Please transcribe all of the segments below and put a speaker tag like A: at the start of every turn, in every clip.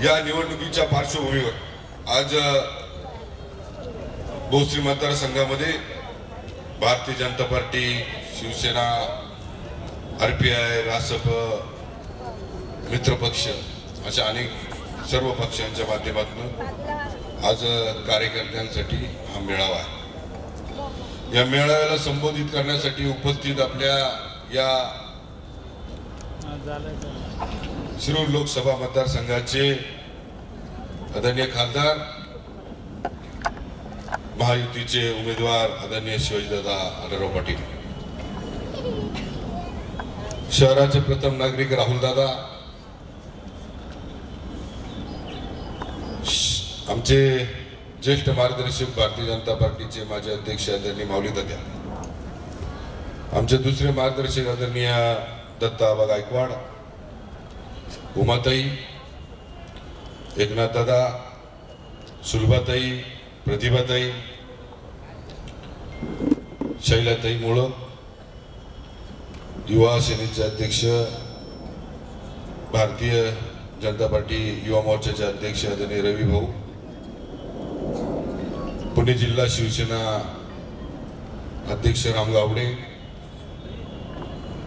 A: या निवडणुकीच्या पार्श्वभूमीवर आज भोसरी मतदारसंघामध्ये भारतीय जनता पार्टी, शिवसेना, आरपीआय, रासप, मित्रपक्ष अशा अनेक सर्व पक्षांच्या माध्यमातून आज कार्यकर्त्यांसाठी हा मेळावा आहे। या मेळाव्याला संबोधित करण्यासाठी उपस्थित आपल्या या शिरूर लोकसभा मतदारसंघाचे आदरणीय खासदार, महायुतीचे उमेदवार आदरणीय शिवाजीदादा आढळराव पाटील, शहराचे प्रथम नागरिक राहुलदादा, आमचे ज्येष्ठ मार्गदर्शक भारतीय जनता पार्टीचे माजी अध्यक्ष आदरणीय माऊली दादा, आमचे दुसरे मार्गदर्शक आदरणीय दत्ताबा गायकवाड, उमाताई, एकनाथ दादा, सुलभाताई, प्रतिभाताई, शैलाताई मोळक, युवा सेनेचे अध्यक्ष, भारतीय जनता पार्टी युवा मोर्चाचे अध्यक्ष आदरणीय रवी भाऊ, पुणे जिल्हा शिवसेना अध्यक्ष राम गावडे,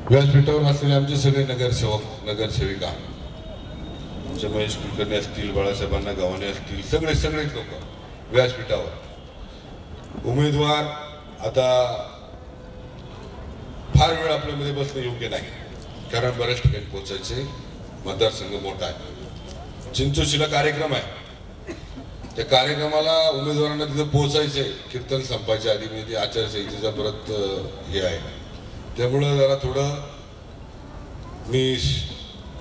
A: व्यासपीठावर असलेले आमचे सगळे नगरसेवक, नगरसेविका, आमचे महेश कुलकर्णी असतील, बाळासाहेबांना गावाने असतील, सगळेच लोक व्यासपीठावर। उमेदवार आता फार वेळ आपल्यामध्ये बसणं योग्य नाही, कारण बऱ्याच ठिकाणी पोहोचायचे, मतदारसंघ मोठा आहे, चिंचोशीला कार्यक्रम आहे, त्या कार्यक्रमाला उमेदवारांना तिथे पोहोचायचे, कीर्तन संपायच्या आधी म्हणजे ते आचारसंहितेचा परत हे आहे, त्यामुळं जरा थोडं मी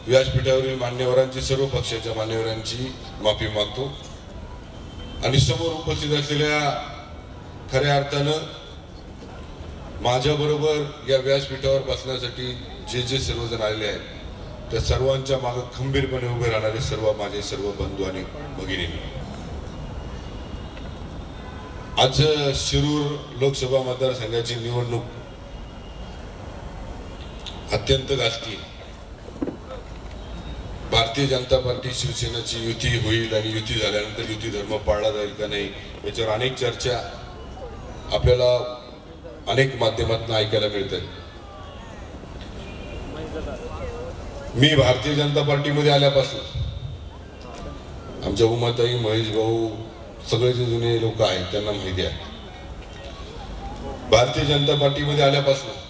A: व्यासपीठावरील मान्यवरांची, सर्व पक्षाच्या मान्यवरांची माफी मागतो आणि समोर उपस्थित असलेल्या खऱ्या अर्थानं माझ्याबरोबर या व्यासपीठावर बसण्यासाठी जे सर्वजण आलेले आहेत त्या सर्वांच्या मागे खंबीरपणे उभे राहणारे सर्व बंधू आणि भगिनी, आज शिरूर लोकसभा मतदारसंघाची निवडणूक अत्यंत गाजती। भारतीय जनता पार्टी शिवसेनेची युती होईल आणि युती झाल्यानंतर युती धर्म पाळला जाईल का नाही याच्यावर अनेक चर्चा आपल्याला अनेक माध्यमातून ऐकायला मिळतात। मी भारतीय जनता पार्टीमध्ये आल्यापासून आमच्या उमाताई, महेश भाऊ, सगळे जे जुने लोक आहेत त्यांना माहिती आहे, भारतीय जनता पार्टीमध्ये आल्यापासून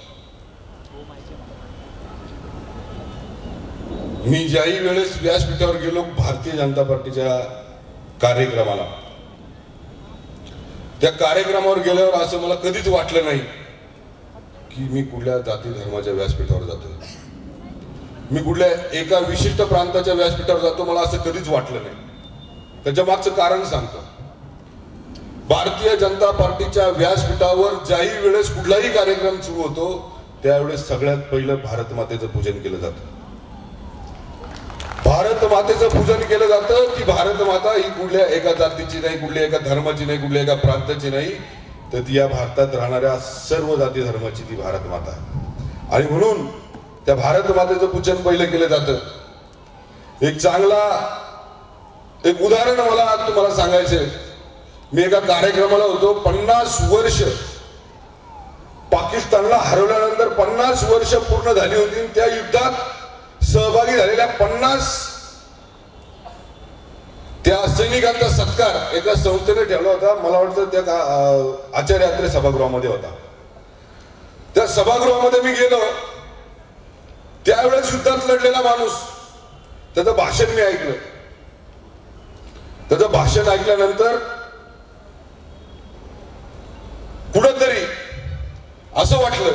A: मी ज्याही वेळेस व्यासपीठावर गेलो भारतीय जनता पार्टीच्या कार्यक्रमाला, त्या कार्यक्रमावर गेल्यावर असं मला कधीच वाटलं नाही की मी कुठल्या जाती धर्माच्या व्यासपीठावर जातोय, मी कुठल्या एका विशिष्ट प्रांताच्या व्यासपीठावर जातो, मला असं कधीच वाटलं नाही। त्याच्या मागचं कारण सांगतो, भारतीय जनता पार्टीच्या व्यासपीठावर ज्याही वेळेस कुठलाही कार्यक्रम सुरू होतो त्यावेळेस सगळ्यात पहिलं भारत मातेचं पूजन केलं जातं। भारत मातेचं पूजन केलं जातं की भारत माता ही कुठल्या एका जातीची नाही, कुठल्या एका धर्माची नाही, कुठल्या एका प्रांताची नाही, तर ती या भारतात राहणाऱ्या सर्व जाती धर्माची ती भारत माता आहे आणि म्हणून त्या भारत मातेचं पूजन पहिलं केलं जातं। एक उदाहरण मला आज तुम्हाला सांगायचंय, मी एका कार्यक्रमाला होतो, 50 वर्ष पाकिस्तानला हरवल्यानंतर 50 वर्ष पूर्ण झाली होती, त्या युद्धात सहभागी झालेल्या 50 त्या सैनिकांचा सत्कार एका संस्थेने ठेवला होता, मला वाटतं त्या आचार्य यात्रे सभागृहामध्ये होता। त्या सभागृहामध्ये मी गेलो, त्यावेळेस युद्धात लढलेला माणूस, त्याचं भाषण मी ऐकलं। त्याचं भाषण ऐकल्यानंतर कुठंतरी असं वाटलं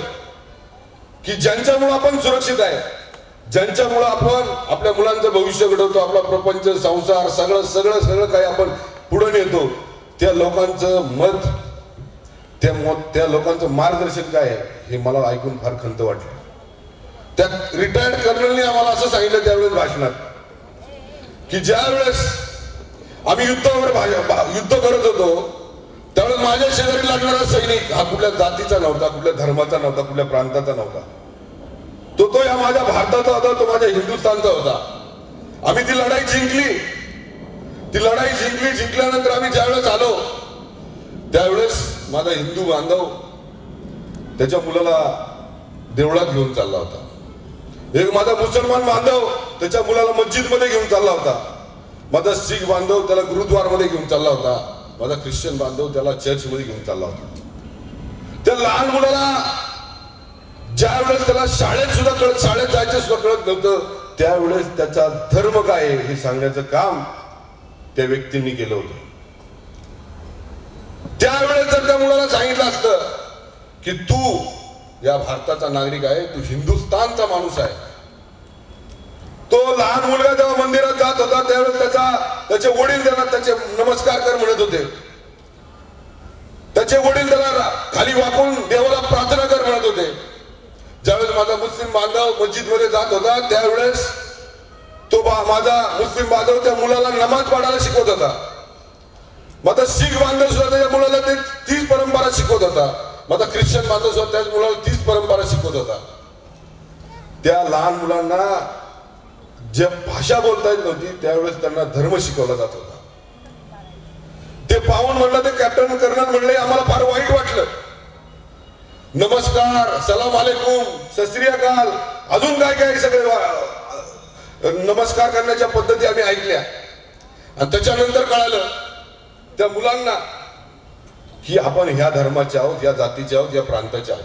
A: की ज्यांच्यामुळे आपण सुरक्षित आहे, ज्यांच्यामुळे आपण आपल्या मुलांचं भविष्य घडवतो, आपला प्रपंच, संसार, सगळं काही आपण पुढे नेतो, त्या लोकांचं मत, त्या लोकांचं मार्गदर्शन काय आहे हे मला ऐकून फार खंत वाटलं। त्या रिटायर्ड कर्नलने आम्हाला असं सांगितलं त्यावेळेस भाषणात की ज्या वेळेस आम्ही युद्ध करत होतो त्यावेळेस माझ्या शेजारी लागणारा सैनिक हा कुठल्या जातीचा नव्हता, कुठल्या धर्माचा नव्हता, कुठल्या प्रांताचा नव्हता, तो या माझ्या भारताचा होता, तो माझ्या हिंदुस्थानचा होता। आम्ही ती लढाई जिंकली ती लढाई जिंकल्यानंतर आम्ही ज्यावेळेस आलो त्यावेळेस माझा हिंदू बांधव त्याच्या मुलाला देवळात घेऊन चालला होता. एक माझा मुसलमान बांधव त्याच्या मुलाला मस्जिद मध्ये घेऊन चालला होता. माझा शीख बांधव त्याला गुरुद्वार मध्ये घेऊन चालला होता. माझा ख्रिश्चन बांधव त्याला चर्च मध्ये घेऊन चालला होता. त्या लहान मुलाला ज्यावेळेस त्याला शाळेत जायचं सुद्धा कळत नव्हतं त्यावेळेस त्याचा धर्म काय आहे हे सांगण्याचं काम त्या व्यक्तींनी केलं होतं. त्यावेळेस जर त्या मुलाला सांगितलं असतं की तू या भारताचा नागरिक आहे, तू हिंदुस्थानचा माणूस आहे. तो लहान मुलगा जेव्हा मंदिरात जात होता त्यावेळेस त्याचे वडील त्यांना त्याचे नमस्कार कर म्हणत होते. त्याचे वडील त्याला खाली वाकून देवाला प्रार्थना कर म्हणत होते. ज्यावेळेस माझा मुस्लिम बांधव मस्जिद मध्ये जात होता त्यावेळेस तो माझा मुस्लिम बांधव त्या मुलाला नमाज पढायला शिकवत होता. माझा शीख बांधव सुद्धा त्याच्या मुलाला तीच परंपरा शिकवत होता. माझा ख्रिश्चन बांधव सुद्धा त्याच मुलाला तीच परंपरा शिकवत होता. त्या लहान मुलांना जे भाषा बोलता येत नव्हती त्यावेळेस त्यांना धर्म शिकवला जात होता. ते पाहून म्हणलं, ते कॅप्टन कर्नल म्हणले, आम्हाला फार वाईट वाटलं. नमस्कार, सलाम अलैकुम, सत श्री अकाल, अजून काय काय सगळे नमस्कार करण्याच्या पद्धती आम्ही ऐकल्या. आणि त्याच्यानंतर कळालं त्या मुलांना की आपण ह्या धर्माचे आहोत, या जातीचे आहोत, या प्रांताचे आहोत.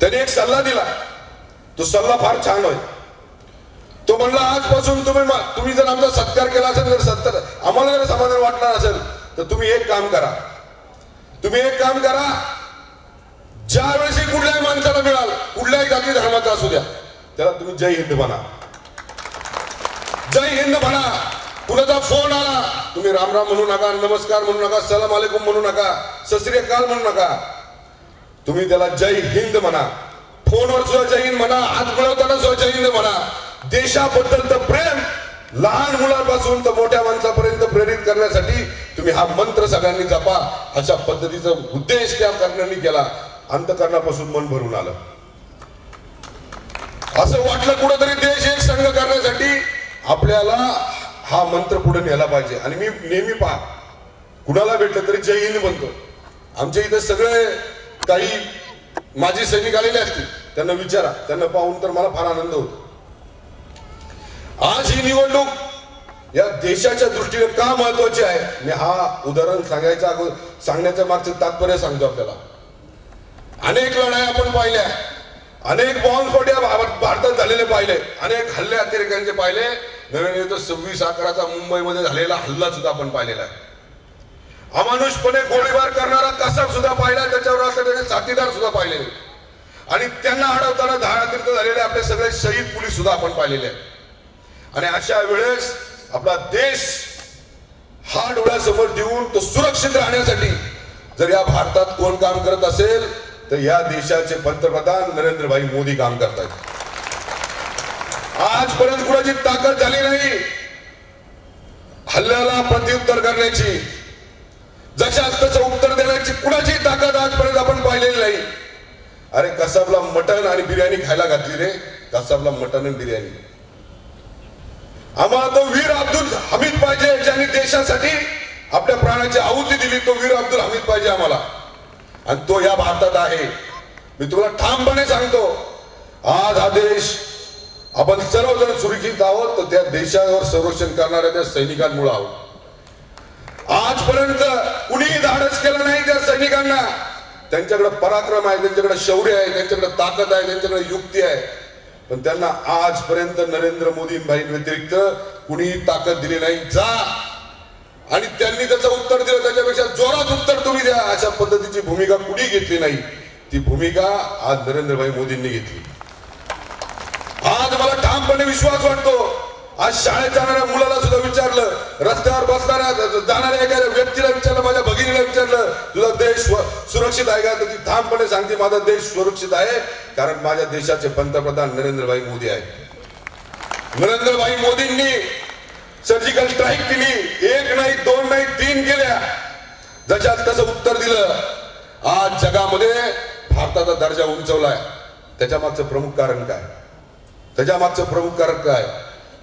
A: त्याने एक सल्ला दिला. तो सल्ला फार छान होय. तो म्हणला, आजपासून तुम्ही जर आमचा सत्कार केला असेल, जर आम्हाला जर समाधान वाटणार असेल तर तुम्ही एक काम करा, ज्या वेळेस कुठल्याही माणसाला मिळाल, कुठल्याही जाती धर्माचा असू द्या, त्याला तुम्ही जय हिंद म्हणा. जय हिंद म्हणा. कुणाचा फोन आला तुम्ही राम राम म्हणू नका, नमस्कार म्हणू नका, सलाम अलैकुम म्हणू नका, सत श्री अकाल म्हणू नका. तुम्ही त्याला जय हिंद म्हणा. फोनवर सुद्धा जय हिंद म्हणा, हात मिळवताना सुद्धा जय हिंद म्हणा. देशाबद्दलचं प्रेम लहान मुलांपासून तर मोठ्या माणसापर्यंत प्रेरित करण्यासाठी तुम्ही हा मंत्र सगळ्यांनी जपा. अशा पद्धतीचा उद्देश त्या कर्णांनी केला. अंतकरणापासून मन भरून आलं. असं वाटलं कुठेतरी देश एक संघ करण्यासाठी आपल्याला हा मंत्र पुढे नेला पाहिजे. आणि मी नेहमी कुणाला भेटलं तरी जय हिंद म्हणतो. आमच्या इथे सगळे काही माजी सैनिक आलेले असतील, त्यांना विचारा, त्यांना पाहून तर मला फार आनंद होतो. आज ही निवडणूक या देशाच्या दृष्टीने का महत्वाची आहे, मी हा उदाहरण सांगण्याचं मागचं तात्पर्य सांगतो. आपल्याला अनेक लढाई आपण पाहिल्या, अनेक बॉम्बस्फोट या भारतात झालेले पाहिले, अनेक हल्ले अतिरेक्यांचे पाहिले. नव्याने तर 26/11 मुंबईमध्ये झालेला हल्ला सुद्धा आपण पाहिलेला आहे. अमानुषपणे गोळीबार करणारा कसाब सुद्धा पाहिला, त्याच्यावर असलेले साथीदार सुद्धा पाहिले, आणि त्यांना अडवताना धारातीर्थ झालेले आपले सगळे शहीद पोलीस सुद्धा आपण पाहिलेले आहेत. आणि अशा वेळेस आपला देश हा डोळ्यासमोर ठेवून तो सुरक्षित राहण्यासाठी जर या भारतात कोण काम करत असेल तर या देशाचे पंतप्रधान नरेंद्रभाई मोदी काम करतात. आजपर्यंत कुणाची ताकद झाली नाही हल्ल्याला प्रत्युत्तर करण्याची, जशाच तसं उत्तर देण्याची कुणाची ताकद आजपर्यंत आपण पाहिलेली नाही. अरे कसाबला मटण आणि बिर्याणी खायला घातली रे, कसाबला मटण आणि बिर्याणी. आम्हाला तो वीर अब्दुल हमीद पाहिजे, ज्यांनी देशासाठी आपल्या प्राणाची आहुती दिली. तो वीर अब्दुल हमीद पाहिजे आम्हाला, आणि तो या भारतात आहे. मी तुम्हाला ठामपणे सांगतो, आज हा देश आपण सर्वजण सुरक्षित आहोत तर त्या देशावर संरक्षण करणाऱ्या त्या सैनिकांमुळे आहोत. आजपर्यंत कुणीही धाडस केलं नाही त्या सैनिकांना. त्यांच्याकडे पराक्रम आहे, त्यांच्याकडे शौर्य आहे, त्यांच्याकडे ताकद आहे, त्यांच्याकडे युक्ती आहे, पण त्यांना आजपर्यंत नरेंद्र मोदींभाई व्यतिरिक्त कुणीही ताकद दिली नाही. जा आणि त्यांनी त्याचं उत्तर दिलं, त्याच्यापेक्षा जोरात उत्तर तुम्ही द्या, अशा पद्धतीची भूमिका कुणी घेतली नाही. ती भूमिका आज नरेंद्रभाई मोदींनी घेतली. आज मला ठामपणे विश्वास वाटतो, आज शाळेत जाणाऱ्या मुलाला सुद्धा विचारलं, रस्त्यावर बसणाऱ्या जाणाऱ्या एखाद्या व्यक्तीला विचारलं, माझ्या भगिनीला विचारलं, तुझा देश सुरक्षित आहे का, तर ती ठामपणे सांगते माझा देश सुरक्षित आहे, कारण माझ्या देशाचे पंतप्रधान नरेंद्रभाई मोदी आहेत. नरेंद्रभाई मोदींनी सर्जिकल स्ट्राईक दिली, 1 नाही 2 नाही 3 केल्या, जशात तसं उत्तर दिलं. आज जगामध्ये भारताचा दर्जा उंचवलाय. त्याच्या मागचं प्रमुख कारण काय?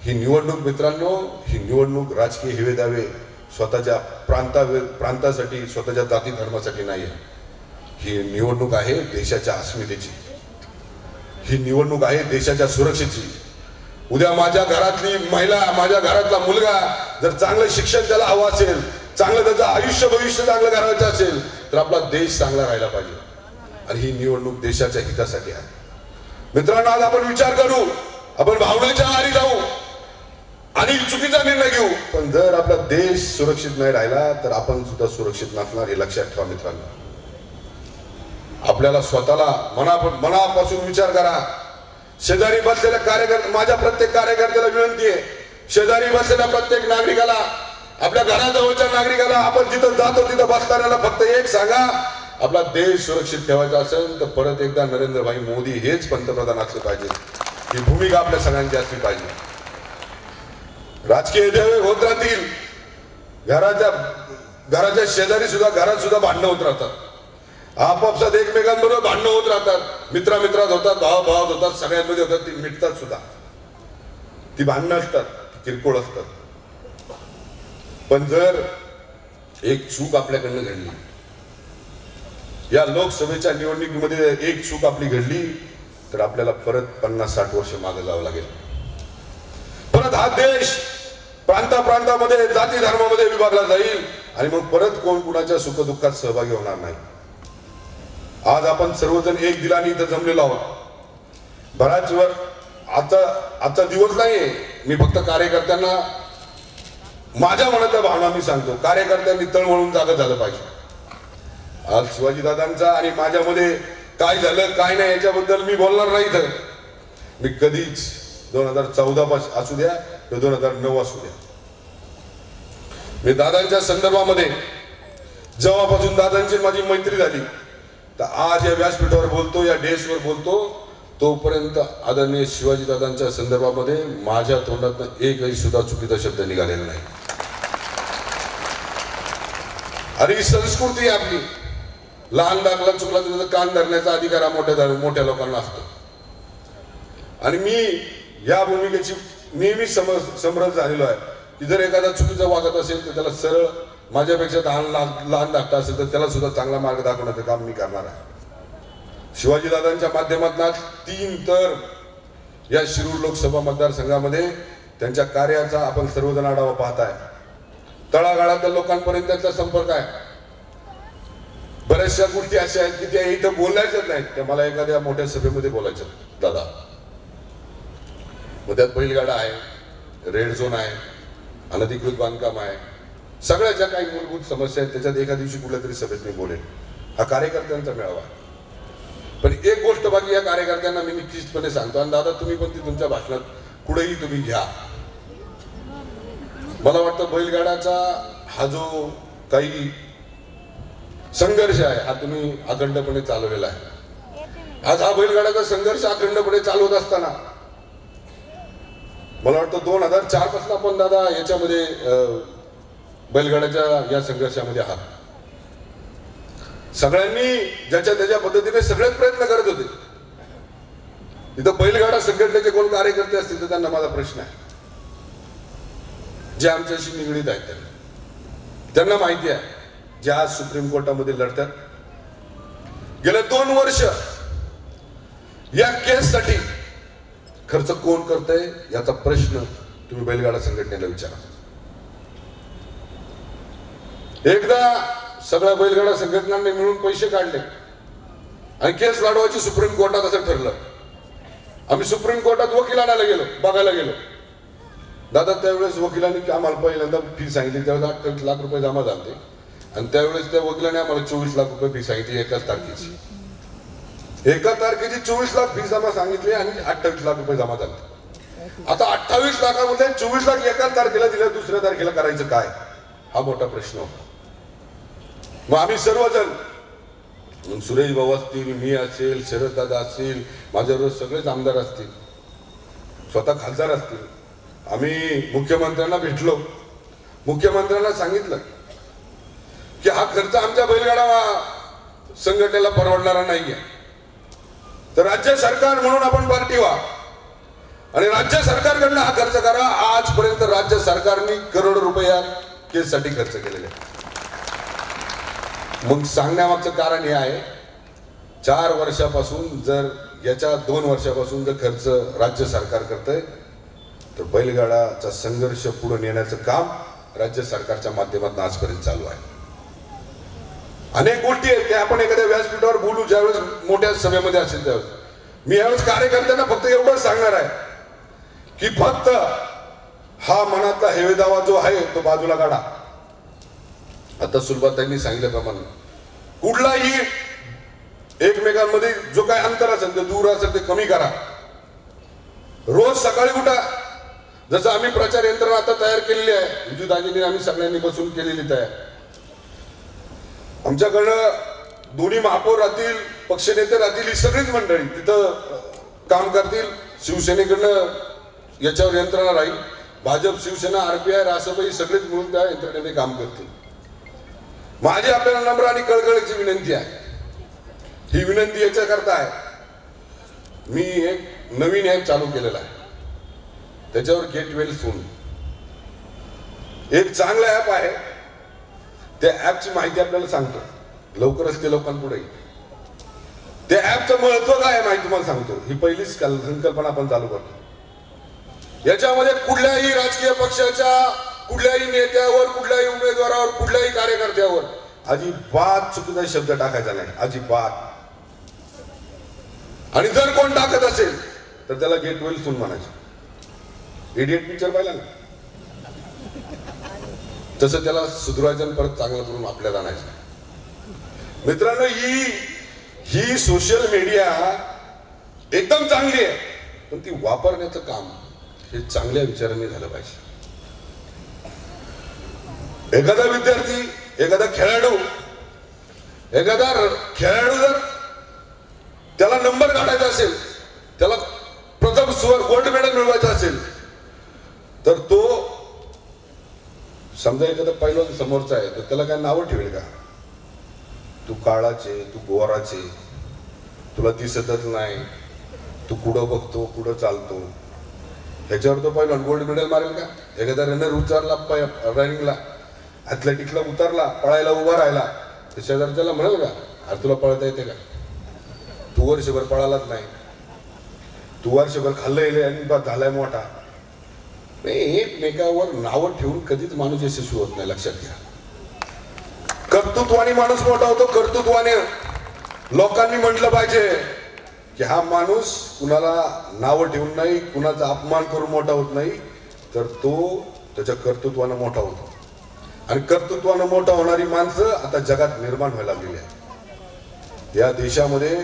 A: ही निवडणूक मित्रांनो, ही निवडणूक राजकीय हिवेदावे स्वतःच्या प्रांतासाठी, स्वतःच्या जाती धर्मासाठी नाही आहे. ही निवडणूक आहे देशाच्या अस्मितेची, ही निवडणूक आहे देशाच्या सुरक्षेची. उद्या माझ्या घरातली महिला, माझ्या घरातला मुलगा जर चांगलं शिक्षण त्याला हवं असेल, चांगलं त्याचं आयुष्य भविष्य चांगलं करायचं असेल, तर आपला देश चांगला राहायला पाहिजे. आणि ही निवडणूक देशाच्या हितासाठी आहे. मित्रांनो, आज आपण विचार करू, आपण भावनेच्या आहारी जाऊ आणि चुकीचा निर्णय घेऊ, पण जर आपला देश सुरक्षित नाही राहिला तर आपण सुद्धा सुरक्षित नसणार, हे लक्षात ठेवा मित्रांनो. आपल्याला स्वतःला मनापासून विचार करा. शेजारी बसलेल्या कार्यकर्ते, माझ्या प्रत्येक कार्यकर्त्याला विनंती आहे, शेजारी बसलेल्या प्रत्येक नागरिकाला, आपल्या घराजवळच्या नागरिकाला, आपण जिथं जातो तिथं बसणाऱ्याला फक्त एक सांगा, आपला देश सुरक्षित ठेवायचा असेल तर परत एकदा नरेंद्रभाई मोदी हेच पंतप्रधान असले पाहिजे. ही भूमिका आपल्या सगळ्यांची असली पाहिजे. राजकीय देवे होत राहतील, घराच्या शेजारी सुद्धा, घरात सुद्धा भांडणं होत राहतात, आपापसात एकमेकांबरोबर भांडणं होत राहतात, मित्रात होतात, भावात होतात, सगळ्यांमध्ये होतात, ती मिटतात सुद्धा. ती भांडणं असतात, ती किरकोळ असतात. पण जर एक चूक आपल्याकडनं घडली, या लोकसभेच्या निवडणुकीमध्ये एक चूक आपली घडली, तर आपल्याला परत 50-60 वर्ष मागे जावं लागेल. परत हा देश प्रांतामध्ये, जाती धर्मामध्ये विभागला जाईल आणि मग परत कोण कुणाच्या सुखदुःखात सहभागी होणार नाही. आज आपण सर्वजण एक दिलाने इथं जमलेलो आहोत. बराच वेळ आजचा दिवस नाहीये, मी फक्त कार्यकर्त्यांना माझ्या मनातल्या भावना मी सांगतो. कार्यकर्त्यांनी तळमळून जागा झालं पाहिजे. आज शिवाजीदादांचा आणि माझ्यामध्ये काय झालं काय नाही याच्याबद्दल मी बोलणार नाही. तर मी कधीच 2014 असू द्या किंवा 2009 असू द्या, मी दादांच्या संदर्भामध्ये जेव्हापासून दादांची माझी मैत्री झाली, तर आज या व्यासपीठावर बोलतो, या डेस्कवर बोलतो, तोपर्यंत आदरणीय शिवाजीदादांच्या संदर्भामध्ये माझ्या तोंडातून एकही सुद्धा चुकीचा शब्द निघालेला नाही. आणि ही संस्कृती आपली, लहान दाखला चुकला तर कान धरण्याचा अधिकार मोठ्या लोकांना असतो. आणि मी या भूमिकेची नेहमी समरस झालेलो आहे की जर एखादा चुकीचा वागत असेल तर त्याला सरळ, माझ्यापेक्षा लहान धाकटा असेल तर त्याला सुद्धा चांगला मार्ग दाखवण्याचं काम मी करणार आहे. शिवाजीदादांच्या माध्यमातून 3 तर या शिरूर लोकसभा मतदारसंघामध्ये त्यांच्या कार्याचा आपण सर्वजण आढावा पाहताय. तळागाळातल्या लोकांपर्यंत त्यांचा संपर्क आहे. बऱ्याचशा गोष्टी अशा आहेत की त्या इथं बोलायच्याच नाहीत, त्या मला एखाद्या मोठ्या सभेमध्ये बोलायच्या. दादा, मग त्यात बैलगाडा आहे, रेड झोन आहे, अनधिकृत बांधकाम आहे, सगळ्या ज्या काही मूलभूत समस्या आहेत त्याच्यात एका दिवशी कुठल्या तरी सभेत मी बोलेन. हा कार्यकर्त्यांचा मेळावा. पण एक गोष्ट बाकी या कार्यकर्त्यांना मी निश्चितपणे सांगतो, आणि दादा तुम्ही पण ती तुमच्या भाषणात पुढेही तुम्ही घ्या. मला वाटतं बैलगाडाचा हा जो काही संघर्ष आहे हा तुम्ही अखंडपणे चालवलेला आहे. आज हा बैलगाड्याचा संघर्ष अखंडपणे चालवत असताना मला वाटतं 2004 पासून आपण दादा याच्यामध्ये बैलगाड्याच्या या संघर्षामध्ये आहात. सगळ्यांनी ज्याच्या त्याच्या पद्धतीने सगळेच प्रयत्न करत होते. इथं बैलगाडा संघटनेचे कोण कार्यकर्ते असतील तर त्यांना माझा प्रश्न आहे, जे आमच्याशी निगडीत आहेत त्यांना माहिती आहे, जे आज सुप्रीम कोर्टामध्ये लढतात. गेल्या 2 वर्ष या केससाठी खर्च कोण करतंय याचा प्रश्न तुम्ही बैलगाडा संघटनेला विचारा. एकदा सगळ्या बैलगाडा संघटनांनी मिळून पैसे काढले आणि केस लढवायची सुप्रीम कोर्टात असं ठरलं. आम्ही सुप्रीम कोर्टात वकील आणायला गेलो, बघायला गेलो. दादा त्यावेळेस वकिलांनी आम्हाला पहिल्यांदा फी सांगितली, त्यावेळेस 28 लाख रुपये जमा झाले आणि त्यावेळेस त्या वकिलाने आम्हाला 24 लाख रुपये फी सांगितली एकाच तारखेची. एका तारखेची 24 लाख फी जमा सांगितली आणि 28 लाख रुपये जमा झाले. आता 28 लाखामध्ये 24 लाख एकाच तारखेला दिल्या, दुसऱ्या तारखेला करायचं काय, हा मोठा प्रश्न होता. मग आम्ही सर्वजण, सुरेश भाऊ असतील, मी असेल, शरद दादा असतील, माझ्याबरोबर सगळेच आमदार असतील, स्वतः खासदार असतील, आम्ही मुख्यमंत्र्यांना भेटलो. मुख्यमंत्र्यांना सांगितलं की हा खर्च आमच्या बैलगाडा संघटनेला परवडणारा नाहीये, तर राज्य सरकार म्हणून आपण पार्टी व्हा आणि राज्य सरकारकडनं हा खर्च करा. आजपर्यंत राज्य सरकारने करोड रुपये केससाठी खर्च केलेले. मग सांगण्यामागचं कारण हे आहे, 4 वर्षापासून जर याच्या 2 वर्षापासून जर खर्च राज्य सरकार करतंय, तर बैलगाडाचा संघर्ष पुढे नेण्याचं काम राज्य सरकारच्या माध्यमातून आजपर्यंत चालू आहे. अनेक गोष्टी आहेत त्या आपण एखाद्या व्यासपीठावर बोलू ज्यावेळेस मोठ्या सभेमध्ये असेल त्यावेळेस. मी यावेळेस कार्यकर्त्यांना फक्त एवढंच सांगणार आहे की फक्त हा मनातला हेवेदावा जो आहे तो बाजूला काढा. आता सुलभाताईंनी सांगितल्याप्रमाणे कुठलाही एकमेकांमध्ये जो काही अंतर असेल ते दूर असेल ते कमी करा. रोज सकाळी उठा. जसं आम्ही प्रचार यंत्रणा आता तयार केलेली आहे, विजूदाजींनी आम्ही सगळ्यांनी बसून केलेली तयार. आमच्याकडं दोन्ही महापौर राहतील, पक्षनेते राहतील, ही सगळीच मंडळी तिथं काम करतील. शिवसेनेकडनं याच्यावर यंत्रणा राहील. भाजप, शिवसेना, RPI, रासप सगळेच मिळून त्या यंत्रणेने काम करतील. माझी आपल्याला नम्र आणि कळकळीची विनंती आहे. ही विनंती याच्याकरता आहे, मी एक नवीन ऍप चालू केलेला आहे, त्याच्यावर गेट वेल सून एक चांगला ऍप आहे. त्या ऍपची माहिती आपल्याला सांगतो, लवकरच ते लोकांपुढे. त्या ऍपचं महत्व काय आहे माहिती तुम्हाला सांगतो. ही पहिलीच संकल्पना आपण चालू करतो. याच्यामध्ये कुठल्याही राजकीय पक्षाच्या कुठल्याही नेत्यावर, कुठल्याही उमेदवारावर, कुठल्याही कार्यकर्त्यावर अजिबात चुकीचा शब्द टाकायचा नाही, अजिबात. आणि जर कोण टाकत असेल तर त्याला गेट वेल सून म्हणायचं. इडियट पिक्चर पाहिला ना, तसं त्याला सुधरवायचं परत चांगलं करून आपल्याला आणायचं. मित्रांनो, ही सोशल मीडिया एकदम चांगली आहे, पण ती वापरण्याचं काम हे चांगल्या विचारांनी झालं पाहिजे. एखादा विद्यार्थी, एखादा खेळाडू जर त्याला नंबर काढायचा असेल, त्याला प्रथम गोल्ड मेडल मिळवायचं असेल, तर तो समजा एखादा पैलवान समोरचा आहे तर त्याला काय नावं ठेवेल का? तू काळाचे, तू गोराचे, तुला दिसतच नाही, तू कुठं बघतो, कुठं चालतो, ह्याच्यावर तो पैलवान गोल्ड मेडल मारेल का? एखादा रनर उतरला रनिंगला, ऍथलेटिक्सला उतरला, पळायला उभा राहिला, तर शेजारी त्याला म्हणाल का अरे तुला पळता येते का? तू वर्षभर पळालाच नाही, तू वर्षभर खाल्लंय आणि झालाय मोठा. एकमेकावर नावं ठेवून कधीच माणूस यशस्वी होत नाही, लक्षात घ्या. कर्तृत्वाने माणूस मोठा होतो. कर्तृत्वाने लोकांनी म्हटलं पाहिजे की हा माणूस कुणाला नावं ठेवून नाही, कुणाचा अपमान करून मोठा होत नाही, तर तो त्याच्या कर्तृत्वानं मोठा होतो. आणि कर्तृत्वानं मोठा होणारी माणसं आता जगात निर्माण व्हायला लागलेली आहे. या देशामध्ये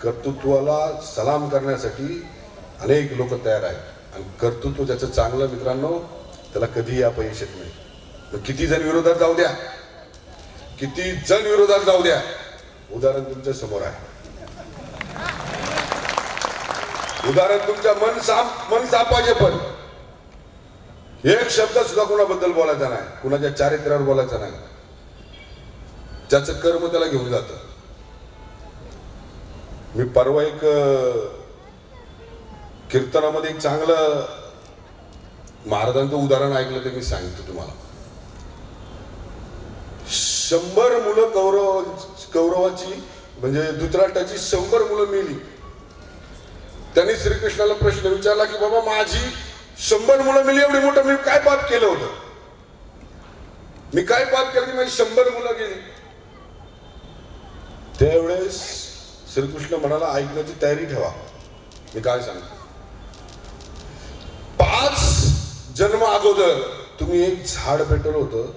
A: कर्तृत्वाला सलाम करण्यासाठी अनेक लोक तयार आहेत. आणि कर्तृत्व ज्याचं चांगलं मित्रांनो, त्याला कधीही अपयश येत नाही. मग किती जण विरोधात जाऊ द्या, किती जण विरोधात जाऊ द्या, उदाहरण तुमच्या समोर आहे. उदाहरण तुमच्या मन सापाचे. पण एक शब्द सुद्धा कोणाबद्दल बोलायचा नाही, कुणाच्या चारित्र्यावर बोलायचा नाही. ज्याचं कर्म त्याला घेऊन जातं. मी परवा एक कीर्तनामध्ये एक चांगलं महाराजांचं उदाहरण ऐकलं, ते मी सांगितलं तुम्हाला. 100 मुलं कौरवाची म्हणजे धृतराष्ट्राची 100 मुलं मेली. त्यांनी श्रीकृष्णाला प्रश्न विचारला की बाबा माझी 100 मुलं मेली, एवढी मोठं मी काय पाप केलं होतं? मी काय पाप केलं की माझी 100 मुलं गेली? त्यावेळेस श्रीकृष्ण म्हणाला ऐकण्याची तयारी ठेवा, मी काय सांगतो. 5 जन्म अगोदर तुम्ही एक झाड पेटवलं होतं,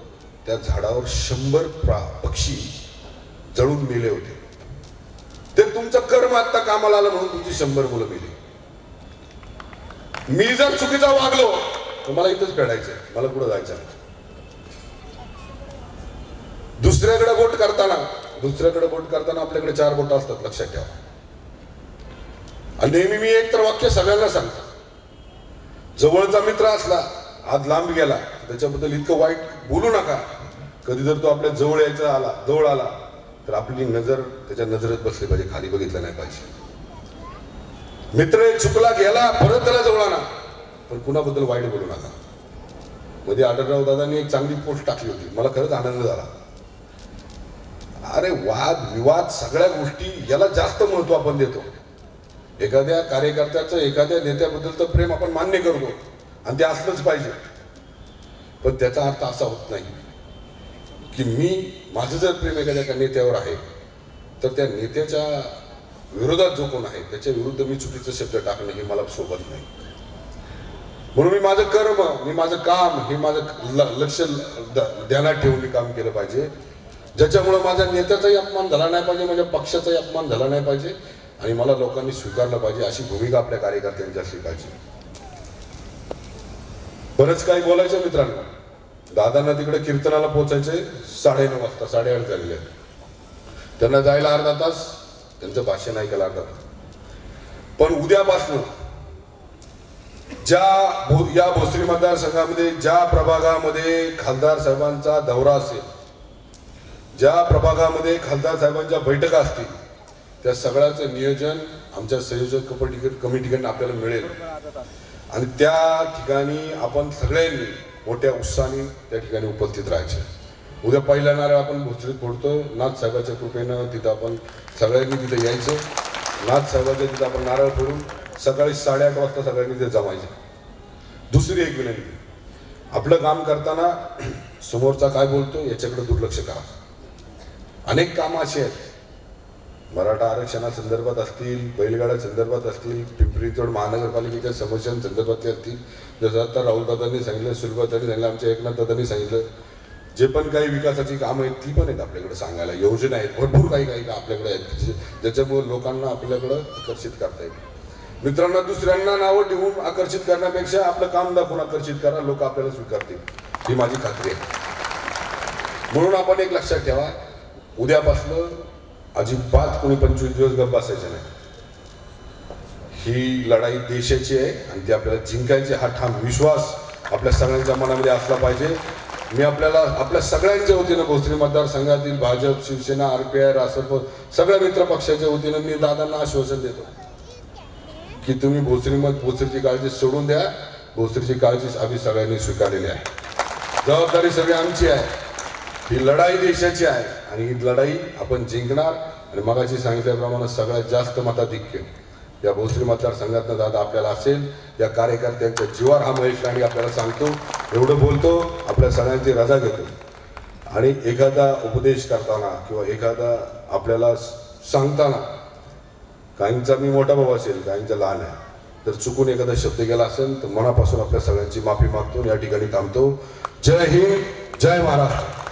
A: त्या झाडावर 100 पक्षी जळून मेले होते. ते तुमचं कर्म आता कामाला आलं म्हणून तुमची 100 मुलं मेली. मी जर चुकीचा वागलो तर मला इथंच फेडायचंय, मला कुठं जायचं. दुसऱ्याकडे बोट करताना आपल्याकडे 4 बोट असतात, लक्षात ठेवा. आणि नेहमी मी एक तर वाक्य सगळ्यांना सांगतो, जवळचा मित्र असला आज लांब गेला त्याच्याबद्दल इतकं वाईट बोलू नका. कधी जर तो आपल्या जवळ आला तर आपली नजर त्याच्या नजरेत बसली पाहिजे, खाली बघितलं नाही पाहिजे. मित्र चुकला गेला परत त्याला जवळ आणा. पण कुणाबद्दल वाईट बोलू नका. मध्ये आढळराव दादांनी एक चांगली पोस्ट टाकली होती, मला खरंच आनंद झाला. अरे वाद विवाद सगळ्या गोष्टी याला जास्त महत्व आपण देतो. एखाद्या कार्यकर्त्याचं एखाद्या नेत्याबद्दलचं प्रेम आपण मान्य करतो आणि ते असलंच पाहिजे, पण त्याचा अर्थ असा होत नाही की माझं जर प्रेम एखाद्या नेत्यावर आहे तर त्या नेत्याच्या विरोधात जो कोण आहे त्याच्या विरुद्ध मी चुकीचा शब्द टाकणं हे मला सोबत नाही. म्हणून मी माझं कर्म, मी माझं काम हे माझं लक्ष ध्यानात ठेवून मी काम केलं पाहिजे, ज्याच्यामुळे माझ्या नेत्याचाही अपमान झाला नाही पाहिजे, माझ्या पक्षाचाही अपमान झाला नाही पाहिजे आणि मला लोकांनी स्वीकारलं पाहिजे. अशी भूमिका आपल्या कार्यकर्त्यांची असली पाहिजे. बरंच काही बोलायचं मित्रांनो. दादांना तिकडे कीर्तनाला पोहोचायचे 9:30 वाजता, 8:30 झालेले आहेत. त्यांना जायला अर्धा तास, त्यांचं भाषण ऐकायला अर्धा तास. पण उद्यापासून या भोसरी मतदारसंघामध्ये ज्या प्रभागामध्ये खासदार साहेबांचा दौरा असेल, ज्या प्रभागामध्ये खासदार साहेबांच्या बैठका असतील, त्या सगळ्याचं नियोजन आमच्या संयोजक कमिटीकडून आपल्याला मिळेल आणि त्या ठिकाणी आपण सगळ्यांनी मोठ्या उत्साहाने त्या ठिकाणी उपस्थित राहायचे. उद्या पहिला नारळ आपण भोसरीत फोडतो. नाथ साहेबाच्या कृपेनं तिथं आपण सगळ्यांनी तिथं यायचं. नाथ साहेबाच्या तिथं आपण नारळ फोडून सकाळी 8:30 वाजता सगळ्यांनी तिथे जमायचं. दुसरी एक विनंती, आपलं काम करताना समोरचा काय बोलतो याच्याकडे दुर्लक्ष करा. अनेक कामं अशी आहेत, मराठा आरक्षणासंदर्भात असतील, बैलगाड्या संदर्भात असतील, पिंपरी चिंचवड महानगरपालिकेच्या समस्यांसंदर्भातले असतील, जसं आता राहुल दादांनी सांगितलं, सुलभातांनी सांगितलं, आमच्या एकनाथ दादांनी सांगितलं, जे पण काही विकासाची कामं आहेत ती पण आहेत आपल्याकडे सांगायला. योजना आहेत भरपूर काही आपल्याकडे आहेत ज्याच्यामुळे लोकांना आपल्याकडं आकर्षित करता येईल. मित्रांनो, दुसऱ्यांना नावं ठेवून आकर्षित करण्यापेक्षा आपलं काम दाखवून आकर्षित करा, लोक आपल्याला स्वीकारतील, ही माझी खात्री आहे. म्हणून आपण एक लक्षात ठेवा, उद्यापासून अजिबात कोणी 25 दिवस गप्प बसायचं नाही. ही लढाई देशाची आहे आणि ती आपल्याला जिंकायची. हा ठाम विश्वास आपल्या सगळ्यांच्या मनामध्ये असला पाहिजे. मी आपल्या सगळ्यांच्या वतीनं भोसरी मतदारसंघातील भाजप, शिवसेना, RPI, रासप सगळ्या मित्र पक्षाच्या वतीनं मी दादांना आश्वासन देतो की तुम्ही भोसरीची काळजी सोडून द्या. भोसरीची काळजी आम्ही सगळ्यांनी स्वीकारलेली आहे. जबाबदारी सगळी आमची आहे. ही लढाई देशाची आहे आणि ही लढाई आपण जिंकणार. आणि मगाशी सांगितल्याप्रमाणे सगळ्यात जास्त मताधिक्य या भोसरी मतदारसंघातनं दादा आपल्याला असेल. या कार्यकर्त्यांच्या जीवावर हा महेश लांडगे आपल्याला सांगतो, एवढं बोलतो, आपल्या सगळ्यांची रजा घेतो. आणि एखादा उपदेश करताना किंवा एखादा आपल्याला सांगताना काहींचा मी मोठा भाऊ असेल, काहींचा लहान आहे, तर चुकून एखादा शब्द गेला असेल तर मनापासून आपल्या सगळ्यांची माफी मागतो. या ठिकाणी थांबतो. जय हिंद, जय महाराष्ट्र.